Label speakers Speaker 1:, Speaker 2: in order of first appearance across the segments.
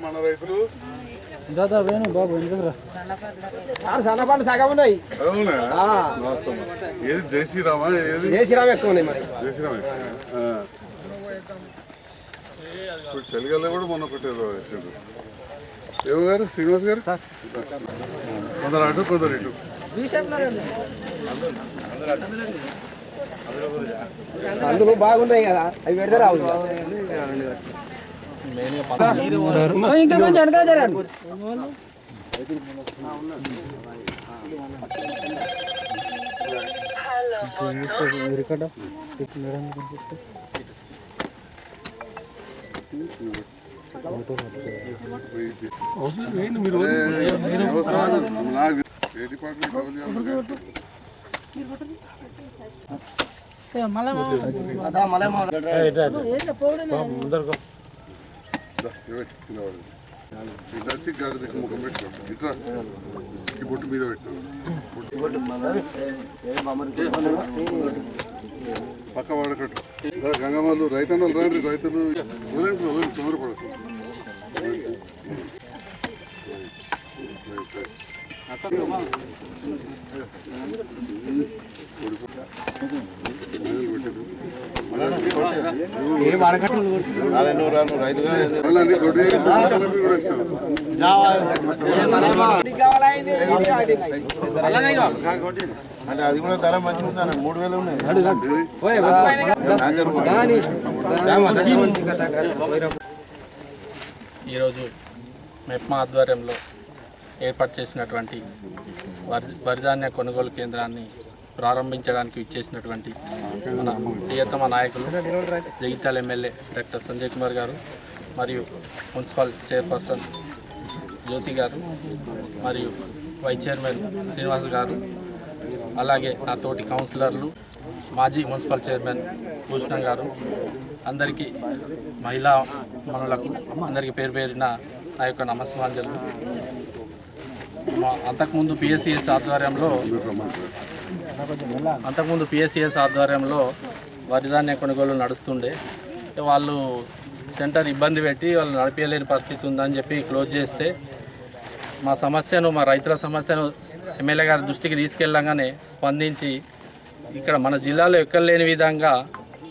Speaker 1: మన రైతులు
Speaker 2: బాబు సన్నపాటు సగం ఉన్నాయి.
Speaker 1: అవునా? ఏది జై శ్రీరామా? ఏది
Speaker 2: జై శ్రీరామ్ ఎక్కువ ఉన్నాయి మరి.
Speaker 1: జై శ్రీరామ్. ఇప్పుడు చలిగాల్లో కూడా మొన్న ఒకటేదో వేసిండ్రు. ఏమో గారు శ్రీనివాస్ గారు, కొందరు అటు కొందరు ఇటు.
Speaker 2: అందులో బాగున్నాయి కదా, అవి పెడితే రావు. ఇంకా కొంచెం వెనకాల జరగండి.
Speaker 1: వచ్చి గడ్డ దిక్కు ముఖం పెట్టుకోండి. ఇట్లా ఈ బొట్టు మీద పెట్టు. పక్క వాడకట్టు. గంగమ్మలు రైతన్నలు రాదు, రైతులు తొందరపడదు.
Speaker 3: అది కూడా ధర మంచిగా ఉందా? 3000 ఉన్నాయి.
Speaker 4: ఈరోజు మెప్మా ఆధ్వర్యంలో ఏర్పాటు చేసినటువంటి వరిధాన్య కొనుగోలు కేంద్రాన్ని ప్రారంభించడానికి ఇచ్చేసినటువంటి మన ప్రియతమ నాయకులు జగిత్యాల ఎమ్మెల్యే డాక్టర్ సంజయ్ కుమార్ గారు, మరియు మున్సిపల్ చైర్పర్సన్ జ్యోతి గారు, మరియు వైస్ చైర్మన్ శ్రీనివాస్ గారు, అలాగే నా తోటి కౌన్సిలర్లు, మాజీ మున్సిపల్ చైర్మన్ భూషణం గారు, అందరికీ మహిళా మనులకు అందరికీ పేరు పేరిన నా యొక్క నమస్కారాలు. అంతకుముందు పిఎస్సిఎస్ ఆధ్వర్యంలో వరిధాన్య కొనుగోలు నడుస్తుండే. వాళ్ళు సెంటర్ ఇబ్బంది పెట్టి వాళ్ళు నడిపేయలేని పరిస్థితి ఉందని చెప్పి క్లోజ్ చేస్తే మా రైతుల సమస్యను ఎమ్మెల్యే గారి దృష్టికి తీసుకెళ్ళగానే స్పందించి ఇక్కడ మన జిల్లాలో ఎక్కలేని విధంగా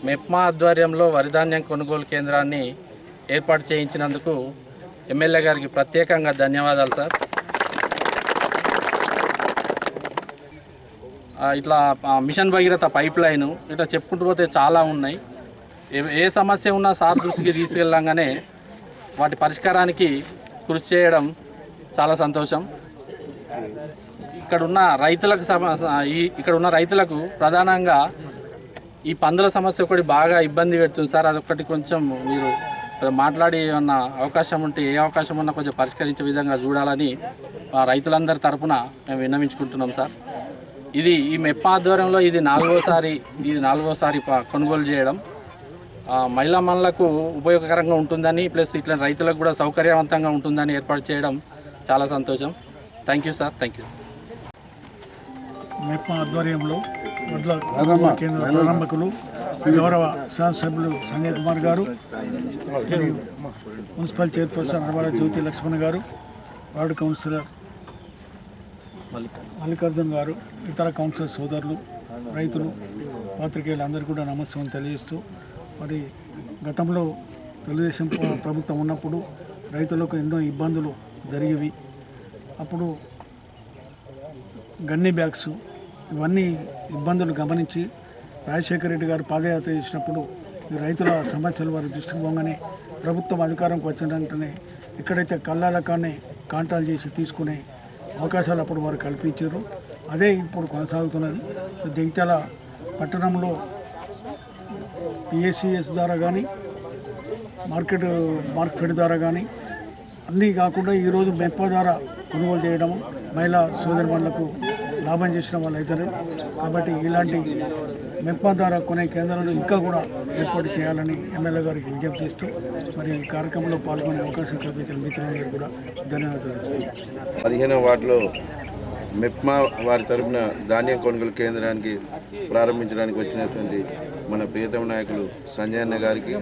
Speaker 4: మెప్మా ఆధ్వర్యంలో వరిధాన్యం కొనుగోలు కేంద్రాన్ని ఏర్పాటు చేయించినందుకు ఎమ్మెల్యే గారికి ప్రత్యేకంగా ధన్యవాదాలు సార్. ఇట్లా మిషన్ భగీరథ పైప్ లైను ఇట్లా చెప్పుకుంటూ పోతే చాలా ఉన్నాయి. ఏ సమస్య ఉన్నా సార్ దృష్టికి తీసుకెళ్ళంగానే వాటి పరిష్కారానికి కృషి చేయడం చాలా సంతోషం. ఇక్కడున్న రైతులకు ప్రధానంగా ఈ పందుల సమస్య ఒకటి బాగా ఇబ్బంది పెడుతుంది సార్. అదొకటి కొంచెం మీరు మాట్లాడి ఏమన్నా అవకాశం ఉంటే, ఏ అవకాశం ఉన్నా కొంచెం పరిష్కరించే విధంగా చూడాలని రైతులందరి తరఫున మేము విన్నవించుకుంటున్నాం సార్. ఈ మెప్మా ఆధ్వర్యంలో ఇది నాలుగోసారి కొనుగోలు చేయడం మహిళా మనులకు ఉపయోగకరంగా ఉంటుందని, ప్లస్ ఇట్లా రైతులకు కూడా సౌకర్యవంతంగా ఉంటుందని ఏర్పాటు చేయడం చాలా సంతోషం. Thank you sir. Thank you.
Speaker 5: MEPMA ఆధ్వర్యంలో వడ్ల కేంద్ర ప్రారంభకులు గౌరవ శాసనసభ్యులు సంజయ్ కుమార్ గారు, మున్సిపల్ చైర్పర్సన్ అడవాడ జ్యోతి లక్ష్మణ్ గారు, వార్డు కౌన్సిలర్ మల్లికార్జున్ గారు, ఇతర కౌన్సిలర్ సోదరులు, రైతులు, పాత్రికేయులందరూ కూడా నమస్కారం తెలియజేస్తూ, మరి గతంలో తెలుగుదేశం ప్రభుత్వం ఉన్నప్పుడు రైతులకు ఎన్నో ఇబ్బందులు జరిగేవి. అప్పుడు గన్నీ బ్యాగ్స్ ఇవన్నీ ఇబ్బందులు గమనించి రాజశేఖర రెడ్డి గారు పాదయాత్ర చేసినప్పుడు ఈ రైతుల సమస్యలు వారి దృష్టికి పోగానే ప్రభుత్వం అధికారంకి వచ్చిన వెంటనే ఎక్కడైతే కళ్ళాలకాన్ని కాంట్రాక్ట్ చేసి తీసుకునే అవకాశాలు అప్పుడు వారు కల్పించారు. అదే ఇప్పుడు కొనసాగుతున్నది. జగిత్యాల పట్టణంలో పిఎస్సిఎస్ ద్వారా కానీ మార్కెట్ ద్వారా కానీ అన్నీ కాకుండా ఈరోజు మెప్ప ద్వారా కొనుగోలు చేయడం మహిళా సోదరిమణులకు లాభం చేసిన వాళ్ళు అవుతారు. కాబట్టి ఇలాంటి మెప్ప ద్వారా కొనే కేంద్రాలు ఇంకా కూడా ఏర్పాటు చేయాలని ఎమ్మెల్యే గారికి విజ్ఞప్తి చేస్తూ, మరి ఈ కార్యక్రమంలో పాల్గొనే అవకాశం కల్పించిన మిత్రులందరూ కూడా ధన్యవాదాలు ఇస్తున్నాం.
Speaker 3: 15వ వార్డులో మెప్మా వారి తరఫున ధాన్యం కొనుగోలు కేంద్రానికి ప్రారంభించడానికి వచ్చినటువంటి మన ప్రియతమ నాయకులు సంజయ్ అన్న గారికి,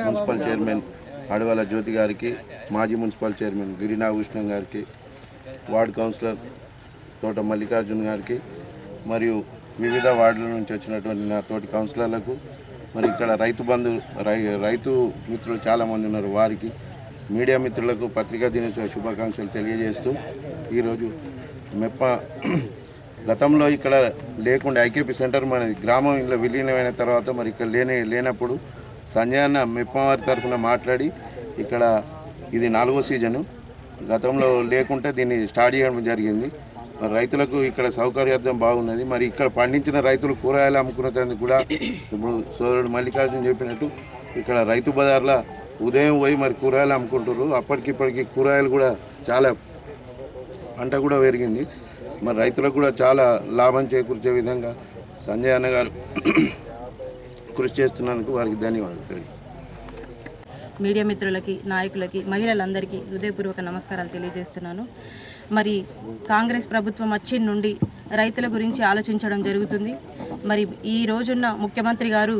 Speaker 3: మున్సిపల్ చైర్మన్ అడవాల జ్యోతి గారికి, మాజీ మున్సిపల్ చైర్మన్ గిరినాగభూషణం గారికి, వార్డు కౌన్సిలర్ తోట మల్లికార్జున్ గారికి, మరియు వివిధ వార్డుల నుంచి వచ్చినటువంటి నా తోటి కౌన్సిలర్లకు, మరి ఇక్కడ రైతు మిత్రులు చాలామంది ఉన్నారు, వారికి, మీడియా మిత్రులకు పత్రికా దినోత్సవ శుభాకాంక్షలు తెలియజేస్తూ ఈరోజు మెప్ప గతంలో ఇక్కడ లేకుండా ఐకేపీ సెంటర్ మన గ్రామం ఇలా విలీనమైన తర్వాత మరి ఇక్కడ లేనప్పుడు సంజయ్ అన్న మెప్ప వారి తరఫున మాట్లాడి ఇక్కడ ఇది 4వ సీజను, గతంలో లేకుంటే దీన్ని స్టార్ట్ చేయడం జరిగింది. మరి రైతులకు ఇక్కడ సౌకర్యార్థం బాగున్నది. మరి ఇక్కడ పండించిన రైతులు కూరగాయలు అమ్ముకునేందుకు కూడా ఇప్పుడు సోదరుడు మల్లికార్జున చెప్పినట్టు ఇక్కడ రైతు బజార్లో ఉదయం పోయి మరి కూరగాయలు అమ్ముకుంటారు. అప్పటికిప్పటికి కూరగాయలు కూడా చాలా పంట కూడా పెరిగింది. మరి రైతులకు కూడా చాలా లాభం చేకూర్చే విధంగా సంజయ్ అన్న గారు కృషి చేస్తున్నందుకు వారికి ధన్యవాదాలు.
Speaker 6: మీడియా మిత్రులకి, నాయకులకి, మహిళలందరికీ హృదయపూర్వక నమస్కారాలు తెలియజేస్తున్నాను. మరి కాంగ్రెస్ ప్రభుత్వం వచ్చిన నుండి రైతుల గురించి ఆలోచించడం జరుగుతుంది. మరి ఈ రోజున్న ముఖ్యమంత్రి గారు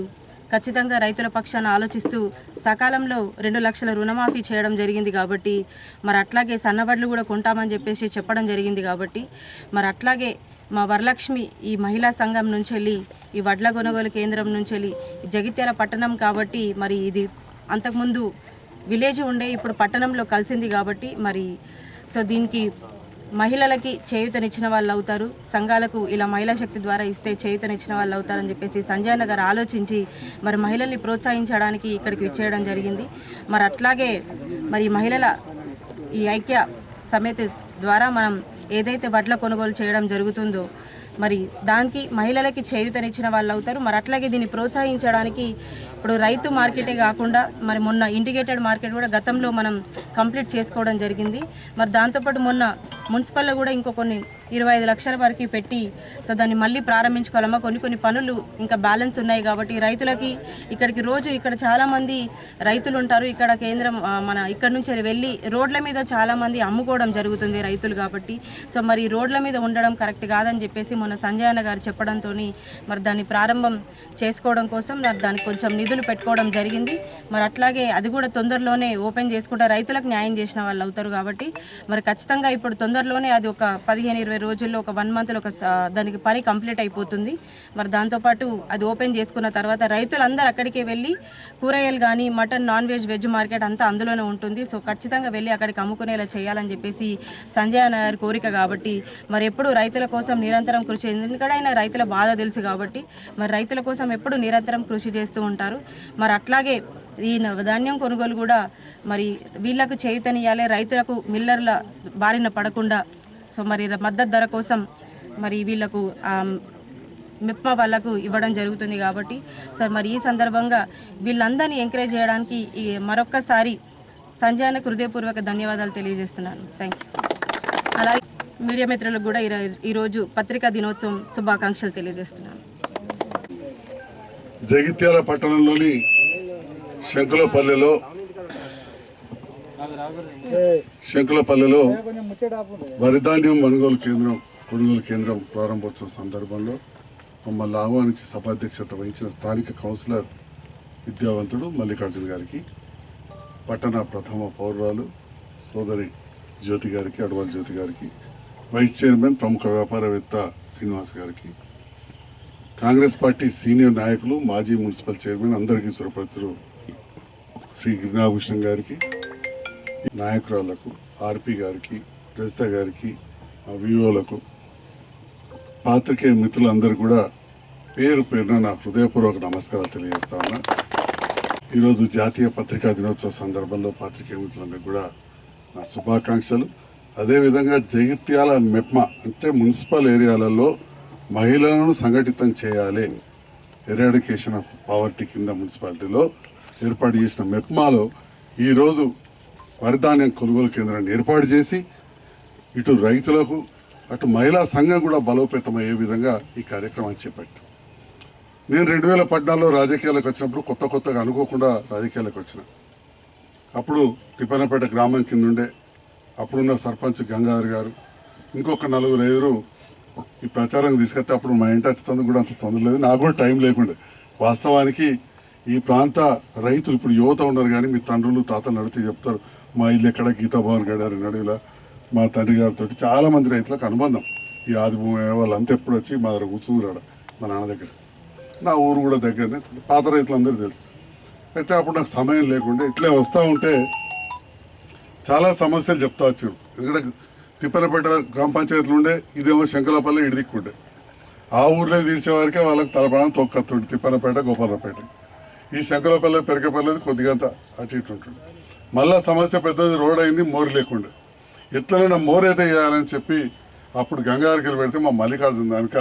Speaker 6: ఖచ్చితంగా రైతుల పక్షాన ఆలోచిస్తూ సకాలంలో 2 లక్షల రుణమాఫీ చేయడం జరిగింది కాబట్టి, మరి అట్లాగే సన్నబడ్లు కూడా కొంటామని చెప్పేసి చెప్పడం జరిగింది కాబట్టి, మరి అట్లాగే మా వరలక్ష్మి ఈ మహిళా సంఘం నుంచి వెళ్ళి, ఈ వడ్ల కొనుగోలు కేంద్రం నుంచి వెళ్ళి జగిత్యాల పట్టణం కాబట్టి, మరి ఇది అంతకుముందు విలేజ్ ఉండే ఇప్పుడు పట్టణంలో కలిసింది కాబట్టి, మరి సో దీనికి మహిళలకి చేయూతనిచ్చిన వాళ్ళు అవుతారు, సంఘాలకు ఇలా మహిళా శక్తి ద్వారా ఇస్తే చేయూతనిచ్చిన వాళ్ళు అవుతారని చెప్పేసి సంజయ్ అన్న గారు ఆలోచించి మరి మహిళల్ని ప్రోత్సహించడానికి ఇక్కడికి విచ్చేయడం జరిగింది. మరి అట్లాగే మరి మహిళల ఈ ఐక్య సమితి ద్వారా మనం ఏదైతే వడ్ల కొనుగోలు చేయడం జరుగుతుందో మరి దానికి మహిళలకి చేయూతనిచ్చిన వాళ్ళు అవుతారు. మరి అట్లాగే దీన్ని ప్రోత్సహించడానికి ఇప్పుడు రైతు మార్కెటే కాకుండా మరి మొన్న ఇంటిగ్రేటెడ్ మార్కెట్ కూడా గతంలో మనం కంప్లీట్ చేసుకోవడం జరిగింది. మరి దాంతోపాటు మొన్న మున్సిపల్లో కూడా ఇంకో కొన్ని 25 లక్షల వరకు పెట్టి సో దాన్ని మళ్ళీ ప్రారంభించుకోవాలమ్మా. కొన్ని పనులు ఇంకా బ్యాలెన్స్ ఉన్నాయి కాబట్టి రైతులకి ఇక్కడికి రోజు ఇక్కడ చాలామంది రైతులు ఉంటారు. ఇక్కడ కేంద్రం మన ఇక్కడ నుంచి వెళ్ళి రోడ్ల మీద చాలామంది అమ్ముకోవడం జరుగుతుంది రైతులు కాబట్టి. సో మరి రోడ్ల మీద ఉండడం కరెక్ట్ కాదని చెప్పేసి మొన్న సంజయ్ అన్న గారు చెప్పడంతో మరి దాన్ని ప్రారంభం చేసుకోవడం కోసం దానికి కొంచెం నిధులు పెట్టుకోవడం జరిగింది. మరి అట్లాగే అది కూడా తొందరలోనే ఓపెన్ చేసుకుంటే రైతులకు న్యాయం చేసిన వాళ్ళు అవుతారు కాబట్టి మరి ఖచ్చితంగా ఇప్పుడు తొందరలోనే అది ఒక 15-20 రోజుల్లో ఒక 1 మంత్లో ఒక దానికి పని కంప్లీట్ అయిపోతుంది. మరి దాంతోపాటు అది ఓపెన్ చేసుకున్న తర్వాత రైతులందరూ అక్కడికే వెళ్ళి కూరగాయలు కానీ mutton, non veg, veg market అంతా అందులోనే ఉంటుంది. సో ఖచ్చితంగా వెళ్ళి అక్కడికి అమ్ముకునేలా చేయాలని చెప్పేసి సంజయ్ అన్న గారి కోరిక కాబట్టి మరి ఎప్పుడు రైతుల కోసం నిరంతరం కృషి, ఎందుకంటే ఆయన రైతుల బాధ తెలుసు కాబట్టి మరి రైతుల కోసం ఎప్పుడు నిరంతరం కృషి చేస్తూ ఉంటారు. మరి అట్లాగే ఈ ధాన్యం కొనుగోలు కూడా మరి వీళ్ళకు చేయూతనియాలి, రైతులకు మిల్లర్ల బారిన పడకుండా సో మరి మద్దతు ధర కోసం మరి వీళ్ళకు మెప్ప వాళ్ళకు ఇవ్వడం జరుగుతుంది కాబట్టి సార్ మరి ఈ సందర్భంగా వీళ్ళందరినీ ఎంకరేజ్ చేయడానికి మరొక్కసారి సంజయ్ అన్నకు హృదయపూర్వక ధన్యవాదాలు తెలియజేస్తున్నాను. Thank you. అలాగే మీడియా మిత్రులకు కూడా ఈరోజు పత్రికా దినోత్సవం శుభాకాంక్షలు తెలియజేస్తున్నాను.
Speaker 1: జగిత్యాల పట్టణంలోని శంకులపల్లెలో వరిధాన్యం కొనుగోలు కేంద్రం ప్రారంభోత్సవ సందర్భంలో మమ్మల్ని ఆహ్వానించి సభాధ్యక్షత వహించిన స్థానిక కౌన్సిలర్ విద్యావంతుడు మల్లికార్జున గారికి, పట్టణ ప్రథమ పౌరురాలు సోదరి జ్యోతి గారికి, అడవాల జ్యోతి గారికి, వైస్ చైర్మన్ ప్రముఖ వ్యాపారవేత్త శ్రీనివాస్ గారికి, కాంగ్రెస్ పార్టీ సీనియర్ నాయకులు, మాజీ మున్సిపల్ చైర్మన్ అందరికీ సురపరిచుడు శ్రీ గిరినాభూషణం గారికి, నాయకురాలకు, ఆర్పి గారికి, రజిత గారికి, వివోలకు, పాత్రికేయ మిత్రులందరూ కూడా పేరు పేరున నా హృదయపూర్వక నమస్కారాలు తెలియజేస్తా ఉన్నా. ఈరోజు జాతీయ పత్రికా దినోత్సవ సందర్భంలో పాత్రికేయ మిత్రులందరూ కూడా నా శుభాకాంక్షలు. అదేవిధంగా జగిత్యాల మెప్మ అంటే మున్సిపల్ ఏరియాలలో మహిళలను సంఘటితం చేయాలి, ఎరాడికేషన్ ఆఫ్ పావర్టీ కింద మున్సిపాలిటీలో ఏర్పాటు చేసిన మెప్మాలో ఈరోజు వరిధాన్యం కొనుగోలు కేంద్రాన్ని ఏర్పాటు చేసి ఇటు రైతులకు అటు మహిళా సంఘం కూడా బలోపేతమయ్యే విధంగా ఈ కార్యక్రమాన్ని చేపట్టాం. నేను 2014లో రాజకీయాలకు వచ్చినప్పుడు కొత్తగా అనుకోకుండా రాజకీయాలకు వచ్చిన అప్పుడు తిప్పనపేట గ్రామం కింద ఉండే అప్పుడున్న సర్పంచ్ గంగాధర్ గారు, ఇంకొక 4-5 ఈ ప్రచారం తీసుకొస్తే అప్పుడు మా ఇంటి వచ్చేందుకు కూడా అంత తొందర లేదు, నాకు కూడా టైం లేకుండే. వాస్తవానికి ఈ ప్రాంత రైతులు ఇప్పుడు యువత ఉన్నారు కానీ మీ తండ్రులు తాతలు నడిచి చెప్తారు మా ఇల్లు ఎక్కడ గీతాభవన్ గడారు నడువులా మా తండ్రి గారితో చాలా మంది రైతులకు అనుబంధం. ఈ ఆదిభూమి వాళ్ళంతా ఎప్పుడు వచ్చి మా దగ్గర కూర్చుందిరాడు మా నాన్న దగ్గర. నా ఊరు కూడా దగ్గరనే, పాత రైతులందరూ తెలుసు. అయితే అప్పుడు నాకు సమయం లేకుండా ఇట్లే వస్తూ ఉంటే చాలా సమస్యలు చెప్తా వచ్చారు. ఎందుకంటే తిప్పలపేట గ్రామ పంచాయతీలు ఉండే, ఇదేమో శంకరపల్లి ఇడిదిక్కుండే. ఆ ఊర్లో తీర్చేవారికే వాళ్ళకి తలపడానికి తొక్కత్తుండే తిప్పలపేట గోపాలపేట. ఈ శంకరపల్లి పెరకపల్లిది కొద్దిగా అటు ఇటు ఉంటుంది. మళ్ళా సమస్య పెద్దది, రోడ్ అయింది, మోరు లేకుండే. ఎట్లైనా మోరు అయితే వేయాలని చెప్పి అప్పుడు గంగారికి పెడితే మా మల్లికార్జున దానిక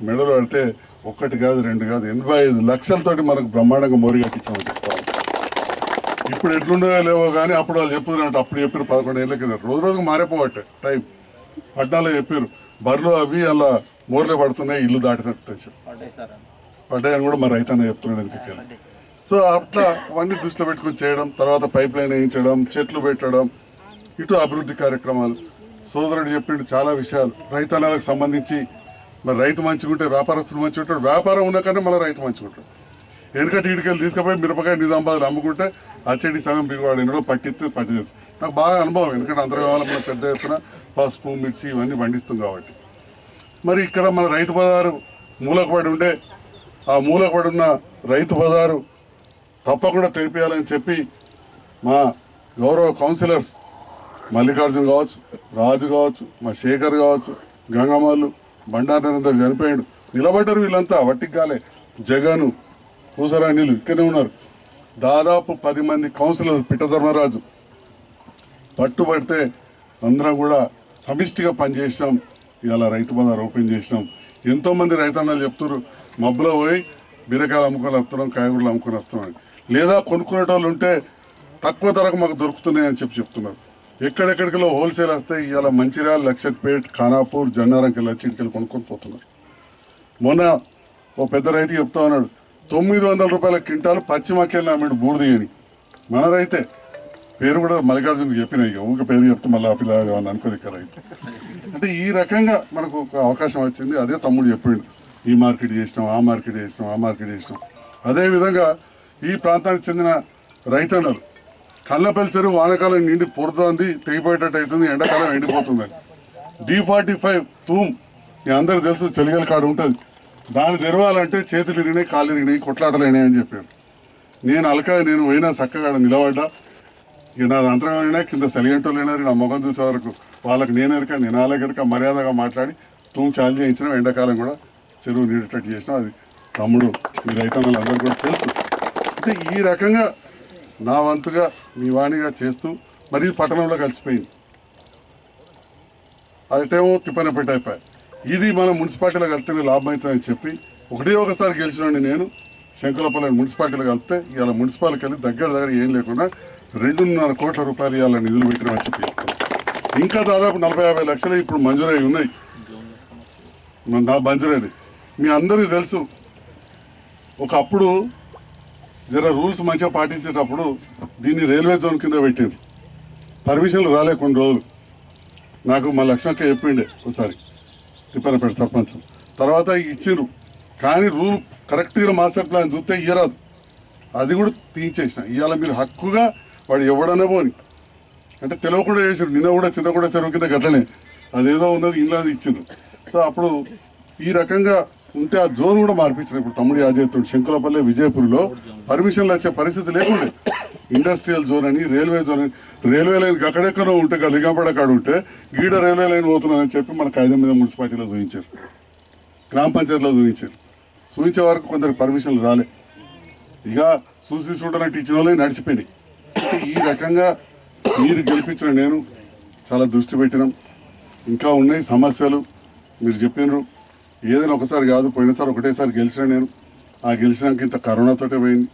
Speaker 1: మెడలు పెడితే 1 కాదు 2 కాదు 85 లక్షలతోటి మనకు బ్రహ్మాండంగా మోరు కట్టించామని చెప్తాను. ఇప్పుడు ఎట్లుండో లేవో కానీ అప్పుడు వాళ్ళు చెప్పారంటే, అప్పుడు చెప్పారు 11 ఏళ్ళ కింద. రోజు రోజుకు మారిపోవట్టే టైం. పట్నాలో చెప్పారు బర్రెలు అవి అలా మోర్లే పడుతున్నాయి, ఇల్లు దాటినట్టు పడ్డాయని కూడా మా రైతన్న చెప్తున్నాడు ఎందుకు. సో అట్లా అవన్నీ దృష్టిలో పెట్టుకుని చేయడం, తర్వాత పైప్ లైన్ వేయించడం, చెట్లు పెట్టడం, ఇటు అభివృద్ధి కార్యక్రమాలు. సోదరుడు చెప్పిండు చాలా విషయాలు రైతన్నలకు సంబంధించి. మరి రైతు మంచిగా ఉంటే వ్యాపారస్తులు మంచిగా ఉంటాడు, వ్యాపారం ఉన్నాకనే మళ్ళీ రైతు మంచిగా ఉంటాడు. వెనుకటి ఇటుకెళ్ళి తీసుకుపోయి మిరపకాయ నిజామాబాద్లో అమ్ముకుంటే అచ్చడి సగం బిగువాడు ఎన్నడో పట్టిస్తే పట్టింది. నాకు బాగా అనుభవం, ఎందుకంటే అంతర్గాలం మనం పెద్ద ఎత్తున పసుపు మిర్చి ఇవన్నీ పండిస్తాం కాబట్టి. మరి ఇక్కడ మన రైతు బజారు మూలకపడి ఉండే, ఆ మూలకపడి ఉన్న రైతు బజారు తప్పకుండా తెరిపేయాలని చెప్పి మా గౌరవ కౌన్సిలర్స్ మల్లికార్జున కావచ్చు, రాజు కావచ్చు, మా శేఖర్ కావచ్చు, గంగమ్మలు, బండారందరూ చనిపోయాడు, నిలబడ్డారు వీళ్ళంతా వట్టిగాలే. జగను, పూసరాణిలు ఇక్కడే ఉన్నారు. దాదాపు 10 మంది కౌన్సిలర్, పిట్టధర్మరాజు పట్టుబడితే అందరం కూడా సమిష్టిగా పనిచేసినాం. ఇవాళ రైతు బజార్ ఓపెన్ చేసినాం. ఎంతోమంది రైతన్నలు చెప్తున్నారు మబ్బులో పోయి బీరకాయలు అమ్ముకొని వస్తున్నాం, కాయగూరలు అమ్ముకొని వస్తున్నాం. లేదా కొనుక్కునేటోళ్ళు ఉంటే తక్కువ ధరకు మాకు దొరుకుతున్నాయని చెప్తున్నారు. ఎక్కడెక్కడికలో హోల్సేల్ వస్తాయి. ఇవాళ మంచిర్యాల, లక్షట్పేట్, ఖానాపూర్, జన్నారంకి వచ్చి ఇటుకెళ్ళి కొనుక్కొని పోతున్నారు. మొన్న ఓ పెద్ద రైతు చెప్తా ఉన్నాడు 900 రూపాయల క్వింటాలు పచ్చిమక్కెళ్ళి అమ్మాడు బూడిది అని. మన రైతే, పేరు కూడా మల్లికార్జునకి చెప్పిన, ఇక ఊక పేరు చెప్తే మళ్ళీ ఆ పిల్లలు అని అనుకోదు ఇక్కడ రైతు. అంటే ఈ రకంగా మనకు ఒక అవకాశం వచ్చింది. అదే తమ్ముడు చెప్పిండు, ఈ మార్కెట్ చేసినాం, ఆ మార్కెట్ చేసినాం, ఆ మార్కెట్ చేసినాం. అదేవిధంగా ఈ ప్రాంతానికి చెందిన రైతన్నలు కళ్ళపల్లి చెరువు వానకాలం నిండి పొడుతోంది, తెగిపోయేటట్టు అవుతుంది, ఎండాకాలం ఎండిపోతుందని. D45 తూమ్ మీ అందరికి తెలుసు, చెలిగల కాడ ఉంటుంది. దాన్ని తెరవాలంటే చేతులు ఇరిగినాయి, కాళ్ళు ఇరిగినాయి, కొట్లాటలేనాయి అని చెప్పారు. నేను పోయినా చక్కగా నిలబడ్డా. ఇక నాది అంతరంగా కింద సెలిగంటోళ్ళు అయినారు. నా ముఖం చూసే వరకు వాళ్ళకి నేను వాళ్ళకి మర్యాదగా మాట్లాడి తూము చాలు చేయించినాం. ఎండాకాలం కూడా చెరువు నీడేటట్టు చేసినాం. అది తమ్ముడు మీ రైతన్నలు అందరూ కూడా తెలుసు. అంటే ఈ రకంగా నా వంతుగా మీ వాణిగా చేస్తూ మరి పట్టణంలో కలిసిపోయింది. అదేమో తిప్పనపేట అయిపోయాయి. ఇది మన మున్సిపాలిటీలో కలిపితే లాభం అవుతుందని చెప్పి ఒకసారి గెలిచినండి నేను. శంకులపల్లి మున్సిపాలిటీలో కలిపితే ఇవాళ మున్సిపాలిటీకి వెళ్ళి దగ్గర ఏం లేకుండా 2.5 కోట్ల రూపాయలు ఇవాళ నిధులు పెట్టినామని చెప్పి చెప్తాను. ఇంకా దాదాపు 40-50 లక్షలు ఇప్పుడు మంజూరై ఉన్నాయి. నా మంజూరైనవి మీ అందరికీ తెలుసు. ఒకప్పుడు జర రూల్స్ మంచిగా పాటించేటప్పుడు దీన్ని రైల్వే జోన్ కింద పెట్టారు. పర్మిషన్లు రాలే కొన్ని రోజులు. నాకు మా లక్ష్మక్క చెప్పిండే ఒకసారి తిప్పనపేట సర్పంచ్. తర్వాత ఇచ్చిర్రు, కానీ రూల్ కరెక్ట్గా మాస్టర్ ప్లాన్ చూస్తే ఇయ్యరాదు. అది కూడా తీయించేసిన. ఇవాళ మీరు హక్కుగా వాడు ఎవడన్నా పోని అంటే తెలియకుండా చేసారు. నిన్న కూడా చింతగూడ చెరువు కింద గట్లనే అదేదో ఉన్నది ఇంట్లో ఇచ్చిండ్రు. సో అప్పుడు ఈ రకంగా ఉంటే ఆ జోన్ కూడా మార్పించారు. ఇప్పుడు తమ్ముడు యాజేతుడు శంకులపల్లి, విజయపూర్లో పర్మిషన్లు వచ్చే పరిస్థితి లేకుండే. ఇండస్ట్రియల్ జోన్ అని, రైల్వే జోన్ అని, రైల్వే లైన్ అక్కడెక్కడో ఉంటే లింగంపేట కాడ ఉంటే గీడ రైల్వే లైన్ పోతున్నానని చెప్పి మన కాగితం మీద మున్సిపాలిటీలో చూపించారు, గ్రామ పంచాయతీలో చూపించారు. చూపించే వరకు కొందరికి పర్మిషన్లు రాలే. ఇక చూసుకుంటున్నట్టు ఇచ్చిన వాళ్ళే నడిచిపోయినాయి. ఈ రకంగా మీరు గెలిపించిన నేను చాలా దృష్టి పెట్టినాం. ఇంకా ఉన్నాయి సమస్యలు మీరు చెప్పినారు. ఏదైనా ఒకసారి కాదు, పోయినసారి ఒకటేసారి గెలిచిన నేను. ఆ గెలిచినాక ఇంత కరోనాతోటే పోయింది.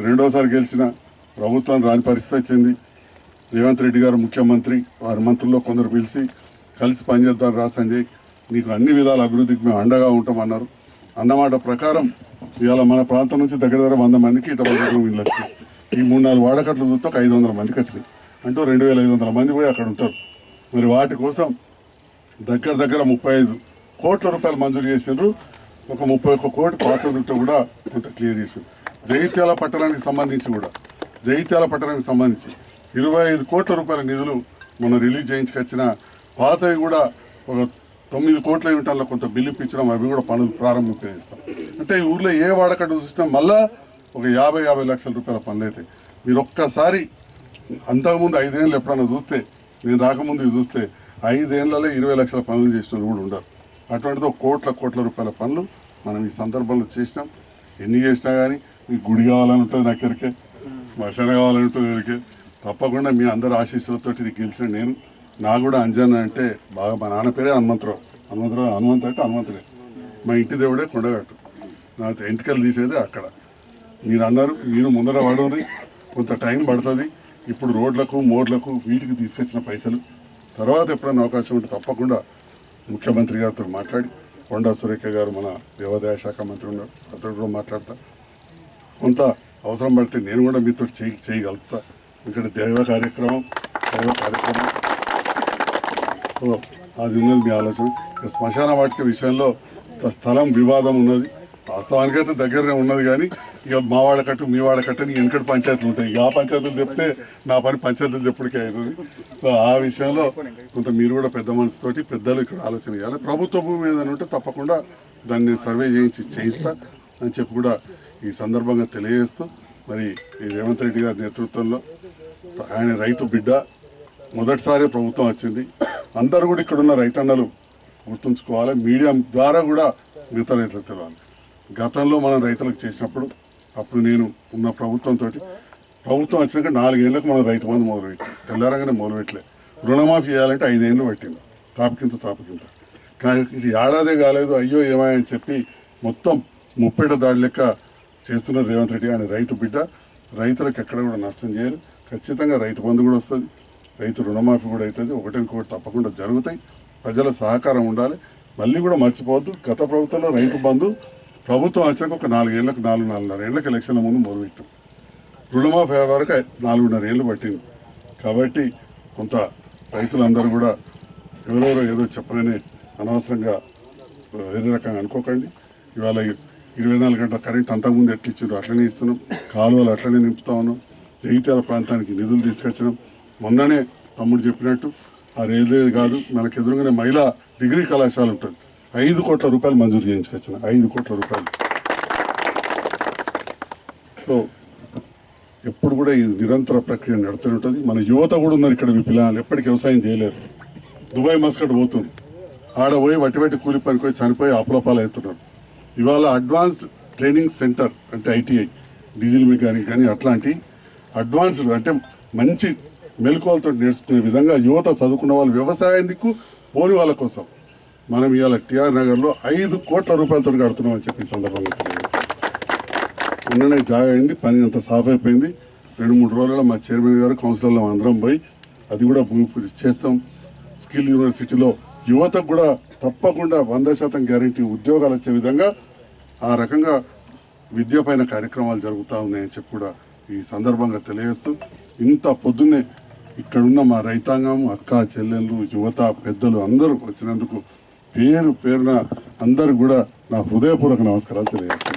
Speaker 1: రెండోసారి గెలిచిన ప్రభుత్వం రాని పరిస్థితి వచ్చింది. రేవంత్ రెడ్డి గారు ముఖ్యమంత్రి, వారి మంత్రుల్లో కొందరు పిలిచి కలిసి పనిచేద్దాం రా సంజయ్, నీకు అన్ని విధాల అభివృద్ధికి మేము అండగా ఉంటామన్నారు. అన్నమాట ప్రకారం ఇవాళ మన ప్రాంతం నుంచి దగ్గర 100 మందికి ఇట బతుకు ఇళ్ళు వచ్చాయి. ఈ 3-4 వాడకట్లు చూస్తే ఒక 500 మందికి వచ్చినాయి. అంటూ 2500 మంది పోయి అక్కడ ఉంటారు. మరి వాటి కోసం దగ్గర 35 కోట్ల రూపాయలు మంజూరు చేసిండ్రు. ఒక 31 కోటి పాత ఉంటే కూడా కొంత క్లియర్ చేసాం. జగిత్యాల పట్టణానికి సంబంధించి 25 కోట్ల రూపాయల నిధులు మనం రిలీజ్ చేయించుకొచ్చిన పాతవి కూడా ఒక 9 కోట్ల యూనిట్ల కొంత బిల్లు ఇప్పించడం, అవి కూడా పనులు ప్రారంభింపజేస్తాం. అంటే ఈ ఊర్లో ఏ వాడకట్టు చూసినా మళ్ళా ఒక 50 లక్షల రూపాయల పనులు అవుతాయి. మీరు ఒక్కసారి అంతకుముందు 5 ఏళ్ళు ఎప్పుడన్నా చూస్తే, నేను రాకముందు ఇవి చూస్తే 5 ఏళ్లలో 20 లక్షల పనులు చేసిన వాళ్ళు కూడా ఉండరు. అటువంటిది ఒక కోట్ల రూపాయల పనులు మనం ఈ సందర్భంలో చేసినాం. ఎన్ని చేసినా కానీ మీకు గుడి కావాలని ఉంటుంది, నా దగ్గరికే శ్మశానం కావాలని ఉంటుంది దగ్గరికే. తప్పకుండా మీ అందరి ఆశీస్సులతో ఇది గెలిచిన నేను. నాకు కూడా అంజన్న అంటే బాగా, మా నాన్న పేరే హనుమంతరావు అంటే హనుమంతుడే. మా ఇంటి దేవుడే కొండగట్టు. నాకు ఎంటికలు తీసేది అక్కడ. మీరు అన్నారు, మీరు ముందర పడవని కొంత టైం పడుతుంది. ఇప్పుడు రోడ్లకు మోడ్లకు వీటికి తీసుకొచ్చిన పైసలు తర్వాత ఎప్పుడైనా అవకాశం ఉంటే తప్పకుండా ముఖ్యమంత్రి గారితో మాట్లాడి, కొండా సురేఖ గారు మన దేవాదాయ శాఖ మంత్రి ఉన్నారు, అతడు కూడా మాట్లాడతా. కొంత అవసరం పడితే నేను కూడా మీతో చేయగలుగుతా. ఇక్కడ దైవ కార్యక్రమం అది ఉన్నది మీ ఆలోచన. శ్మశాన వాటిక విషయంలో స్థలం వివాదం ఉన్నది. వాస్తవానికైతే దగ్గరనే ఉన్నది, కానీ ఇక మా వాడకట్టు మీ వాడకట్టు అని వెనకటి పంచాయతీలు ఉంటాయి. ఇక ఆ పంచాయతీలు చెప్తే నా పని పంచాయతీలు చెప్పుడికే అవుతుంది. సో ఆ విషయంలో కొంత మీరు కూడా పెద్ద మనసుతోటి పెద్దలు ఇక్కడ ఆలోచన చేయాలి. ప్రభుత్వ భూమి ఏదైనా ఉంటే తప్పకుండా దాన్ని సర్వే చేయిస్తా అని చెప్పి కూడా ఈ సందర్భంగా తెలియజేస్తూ, మరి ఈ రేవంత్ రెడ్డి గారి నేతృత్వంలో ఆయన రైతు బిడ్డ, మొదటిసారి ప్రభుత్వం వచ్చింది. అందరూ కూడా ఇక్కడున్న రైతన్నలు గుర్తుంచుకోవాలి. మీడియా ద్వారా కూడా మిగతా రైతులకు తెలియాలి. గతంలో మనం రైతులకు చేసినప్పుడు, అప్పుడు నేను ఉన్న ప్రభుత్వం వచ్చినాక 4 ఏళ్ళకు మనం రైతు బంధు మొదలుపెట్టాం. తెల్లారంగానే మొదలుపెట్టలే. రుణమాఫీ చేయాలంటే 5 ఏళ్ళు పట్టింది. తాపకింత కానీ ఇది ఏడాదే కాలేదు. అయ్యో ఏమాయని చెప్పి మొత్తం ముప్పేట దాడి లెక్క చేస్తున్నారు రేవంత్ రెడ్డి. ఆయన రైతు బిడ్డ, రైతులకు ఎక్కడ కూడా నష్టం చేయరు. ఖచ్చితంగా రైతు బంధు కూడా వస్తుంది, రైతు రుణమాఫీ కూడా అవుతుంది. ఒకటి తప్పకుండా జరుగుతాయి. ప్రజల సహకారం ఉండాలి. మళ్ళీ కూడా మర్చిపోవద్దు, గత ప్రభుత్వంలో రైతు బంధు ప్రభుత్వం వచ్చాక ఒక 4.5 ఏళ్ళకి ఎలక్షన్ల ముందు మొదలుపెట్టాం. రుణమాఫీ వరకు 4.5 ఏళ్ళు పట్టింది. కాబట్టి కొంత రైతులందరూ కూడా ఎవరెవరో ఏదో చెప్పగానే అనవసరంగా వేరే రకంగా అనుకోకండి. ఇవాళ 24 గంటల కరెంట్ అంతకుముందు ఎట్లా ఇచ్చారు అట్లనే ఇస్తున్నాం. కాలువలు అట్లనే నింపుతా ఉన్నాం. జగిత్యాల ప్రాంతానికి నిధులు తీసుకొచ్చినాం. మొన్ననే తమ్ముడు చెప్పినట్టు ఆ రైల్వే కాదు, మనకు ఎదురుగానే మహిళా డిగ్రీ కళాశాల ఉంటుంది. 5 కోట్ల రూపాయలు మంజూరు చేయించుకొచ్చిన 5 కోట్ల రూపాయలు. సో ఎప్పుడు కూడా ఈ నిరంతర ప్రక్రియ నడుతూనే ఉంటుంది. మన యువత కూడా ఉన్నారు ఇక్కడ. మీ పిల్లలు ఎప్పటికీ వ్యవసాయం చేయలేరు. దుబాయ్ మస్కట్ పోతుంది, ఆడ పోయి వట్టి కూలి పనికి పోయి చనిపోయి అప్పులపాలు అవుతున్నారు. ఇవాళ అడ్వాన్స్డ్ ట్రైనింగ్ సెంటర్ అంటే ITI, డీజిల్ మెకానిక్ కానీ అట్లాంటి అడ్వాన్స్డ్ అంటే మంచి మెలకువలతో నేర్చుకునే విధంగా యువత చదువుకున్న వాళ్ళు వ్యవసాయం దిక్కు పోని వాళ్ళ కోసం మనం ఇవాళ TR నగర్లో 5 కోట్ల రూపాయలతో కడుతున్నాం అని చెప్పి సందర్భంగా మొన్ననే జాగా అయింది. పని అంత సాఫ్ అయిపోయింది. 2-3 రోజుల్లో మా చైర్మన్ గారు కౌన్సిలర్లో అందరం పోయి అది కూడా భూమి పూజ చేస్తాం. స్కిల్ యూనివర్సిటీలో యువతకు కూడా తప్పకుండా 100% గ్యారెంటీ ఉద్యోగాలు వచ్చే విధంగా ఆ రకంగా విద్య పైన కార్యక్రమాలు జరుగుతూ ఉన్నాయని చెప్పి కూడా ఈ సందర్భంగా తెలియజేస్తూ, ఇంత పొద్దున్నే ఇక్కడున్న మా రైతాంగం, అక్క చెల్లెళ్ళు, యువత, పెద్దలు అందరూ వచ్చినందుకు పేరున అందరూ కూడా నా హృదయపూర్వక నమస్కారాలు తెలియజేస్తాను.